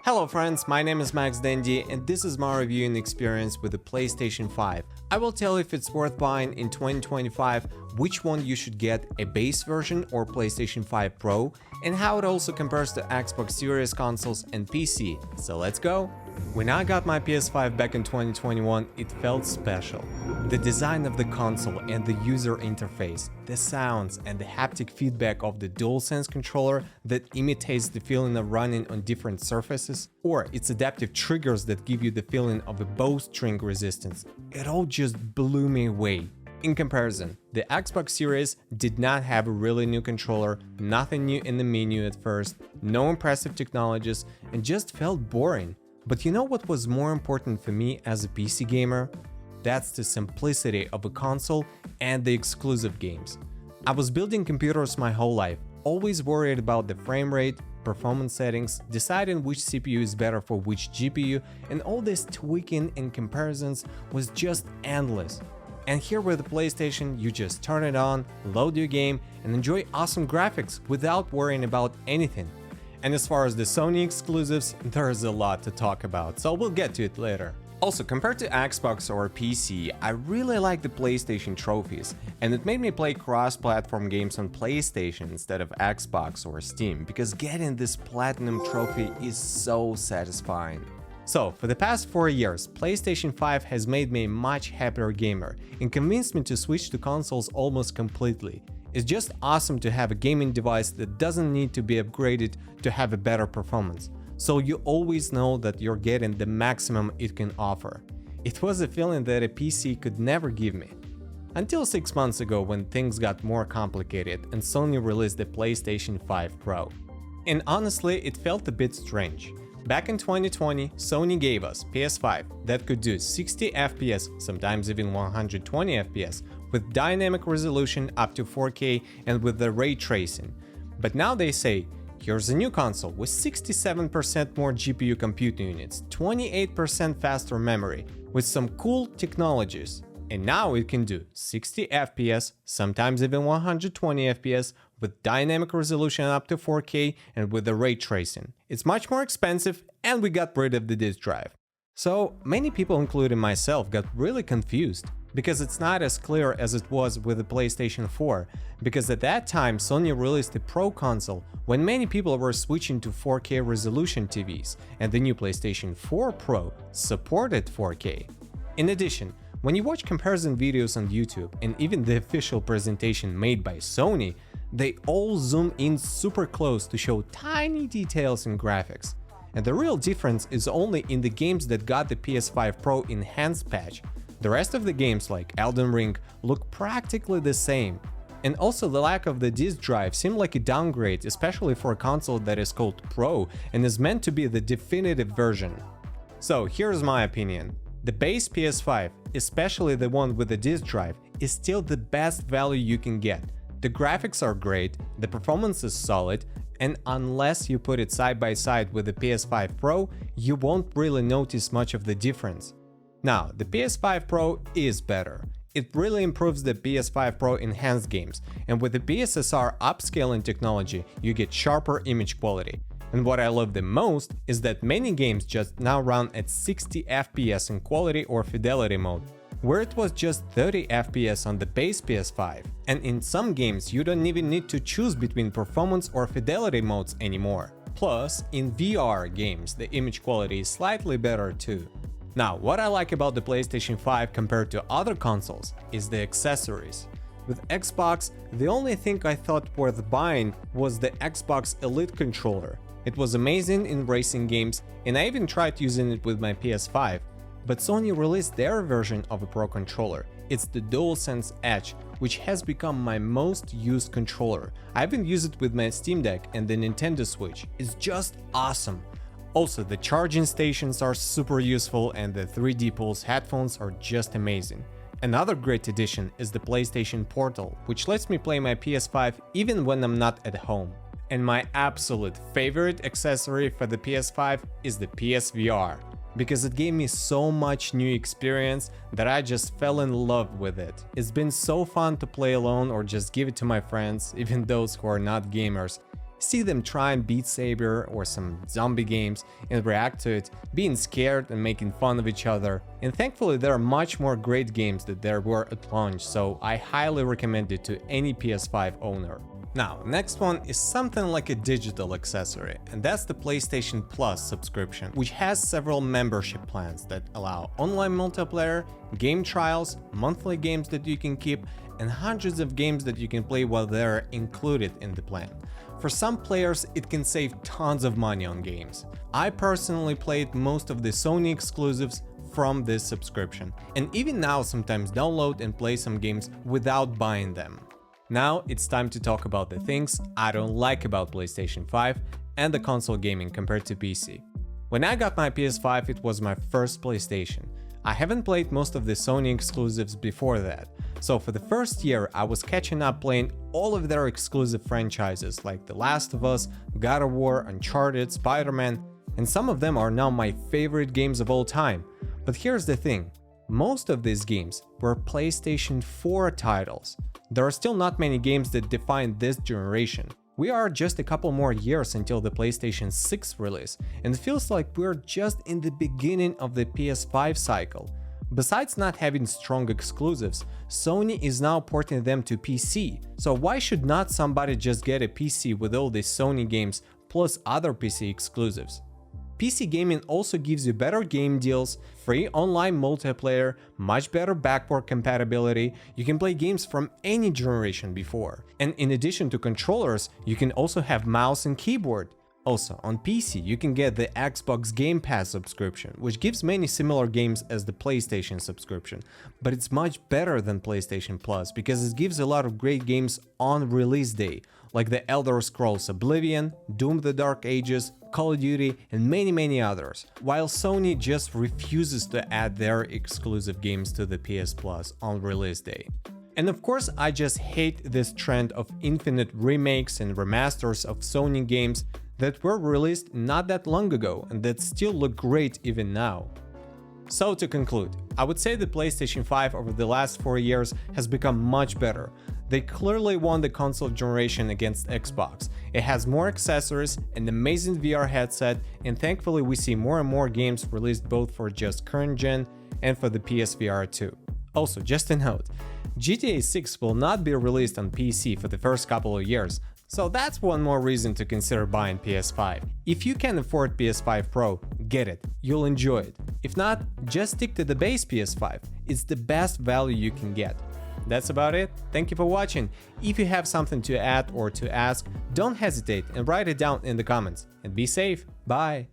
Hello friends, my name is Max Dandy and this is my reviewing experience with the PlayStation 5. I will tell you if it's worth buying in 2025, which one you should get, a base version or PlayStation 5 Pro, and how it also compares to Xbox Series consoles and PC. So let's go! When I got my PS5 back in 2021, it felt special. The design of the console and the user interface, the sounds and the haptic feedback of the DualSense controller that imitates the feeling of running on different surfaces, or its adaptive triggers that give you the feeling of a bowstring resistance, it all just blew me away. In comparison, the Xbox Series did not have a really new controller, nothing new in the menu at first, no impressive technologies, and just felt boring. But you know what was more important for me as a PC gamer? That's the simplicity of a console and the exclusive games. I was building computers my whole life, always worried about the frame rate, performance settings, deciding which CPU is better for which GPU, and all this tweaking and comparisons was just endless. And here with the PlayStation, you just turn it on, load your game, and enjoy awesome graphics without worrying about anything. And as far as the Sony exclusives, there's a lot to talk about, so we'll get to it later. Also, compared to Xbox or PC, I really like the PlayStation trophies, and it made me play cross-platform games on PlayStation instead of Xbox or Steam, because getting this Platinum trophy is so satisfying. So, for the past 4 years, PlayStation 5 has made me a much happier gamer and convinced me to switch to consoles almost completely. It's just awesome to have a gaming device that doesn't need to be upgraded to have a better performance, so you always know that you're getting the maximum it can offer. It was a feeling that a PC could never give me. Until 6 months ago when things got more complicated and Sony released the PlayStation 5 Pro. And honestly, it felt a bit strange. Back in 2020, Sony gave us PS5 that could do 60 FPS, sometimes even 120 FPS, with dynamic resolution up to 4K and with the ray tracing. But now they say, here's a new console with 67% more GPU compute units, 28% faster memory, with some cool technologies. And now it can do 60 FPS, sometimes even 120 FPS, with dynamic resolution up to 4K and with the ray tracing. It's much more expensive and we got rid of the disk drive. So many people, including myself, got really confused, because it's not as clear as it was with the PlayStation 4, because at that time Sony released the Pro console when many people were switching to 4K resolution TVs, and the new PlayStation 4 Pro supported 4K. In addition, when you watch comparison videos on YouTube and even the official presentation made by Sony, they all zoom in super close to show tiny details in graphics. And the real difference is only in the games that got the PS5 Pro enhanced patch. The rest of the games like Elden Ring look practically the same. And also the lack of the disk drive seemed like a downgrade, especially for a console that is called Pro and is meant to be the definitive version. So here's my opinion. The base PS5, especially the one with the disk drive, is still the best value you can get. The graphics are great, the performance is solid, and unless you put it side by side with the PS5 Pro, you won't really notice much of the difference. Now, the PS5 Pro is better. It really improves the PS5 Pro enhanced games, and with the PSSR upscaling technology, you get sharper image quality. And what I love the most is that many games just now run at 60 FPS in quality or fidelity mode, where it was just 30 FPS on the base PS5. And in some games you don't even need to choose between performance or fidelity modes anymore. Plus, in VR games the image quality is slightly better too. Now, what I like about the PlayStation 5 compared to other consoles is the accessories. With Xbox, the only thing I thought worth buying was the Xbox Elite controller. It was amazing in racing games, and I even tried using it with my PS5. But Sony released their version of a Pro controller. It's the DualSense Edge, which has become my most used controller. I even use it with my Steam Deck and the Nintendo Switch. It's just awesome. Also, the charging stations are super useful and the 3D Pulse headphones are just amazing. Another great addition is the PlayStation Portal, which lets me play my PS5 even when I'm not at home. And my absolute favorite accessory for the PS5 is the PSVR, because it gave me so much new experience that I just fell in love with it. It's been so fun to play alone or just give it to my friends, even those who are not gamers. See them trying Beat Saber or some zombie games and react to it, being scared and making fun of each other. And thankfully there are much more great games that there were at launch, so I highly recommend it to any PS5 owner. Now, next one is something like a digital accessory, and that's the PlayStation Plus subscription, which has several membership plans that allow online multiplayer, game trials, monthly games that you can keep, and hundreds of games that you can play while they're included in the plan. For some players, it can save tons of money on games. I personally played most of the Sony exclusives from this subscription, and even now sometimes download and play some games without buying them. Now it's time to talk about the things I don't like about PlayStation 5 and the console gaming compared to PC. When I got my PS5, it was my first PlayStation. I haven't played most of the Sony exclusives before that, so for the first year I was catching up playing all of their exclusive franchises like The Last of Us, God of War, Uncharted, Spider-Man, and some of them are now my favorite games of all time. But here's the thing, most of these games were PlayStation 4 titles. There are still not many games that define this generation. We are just a couple more years until the PlayStation 6 release, and it feels like we're just in the beginning of the PS5 cycle. Besides not having strong exclusives, Sony is now porting them to PC, so why should not somebody just get a PC with all these Sony games plus other PC exclusives? PC gaming also gives you better game deals, free online multiplayer, much better backward compatibility, you can play games from any generation before. And in addition to controllers, you can also have mouse and keyboard. Also, on PC you can get the Xbox Game Pass subscription, which gives many similar games as the PlayStation subscription, but it's much better than PlayStation Plus because it gives a lot of great games on release day, like The Elder Scrolls Oblivion, Doom: The Dark Ages, Call of Duty, and many others, while Sony just refuses to add their exclusive games to the PS Plus on release day. And of course, I just hate this trend of infinite remakes and remasters of Sony games that were released not that long ago and that still look great even now. So to conclude, I would say the PlayStation 5 over the last 4 years has become much better. They clearly won the console generation against Xbox. It has more accessories, an amazing VR headset, and thankfully we see more and more games released both for just current gen and for the PSVR 2. Also, just a note, GTA 6 will not be released on PC for the first couple of years, so that's one more reason to consider buying PS5. If you can afford PS5 Pro, get it, you'll enjoy it. If not, just stick to the base PS5, it's the best value you can get. That's about it, thank you for watching. If you have something to add or to ask, don't hesitate and write it down in the comments. And be safe, bye!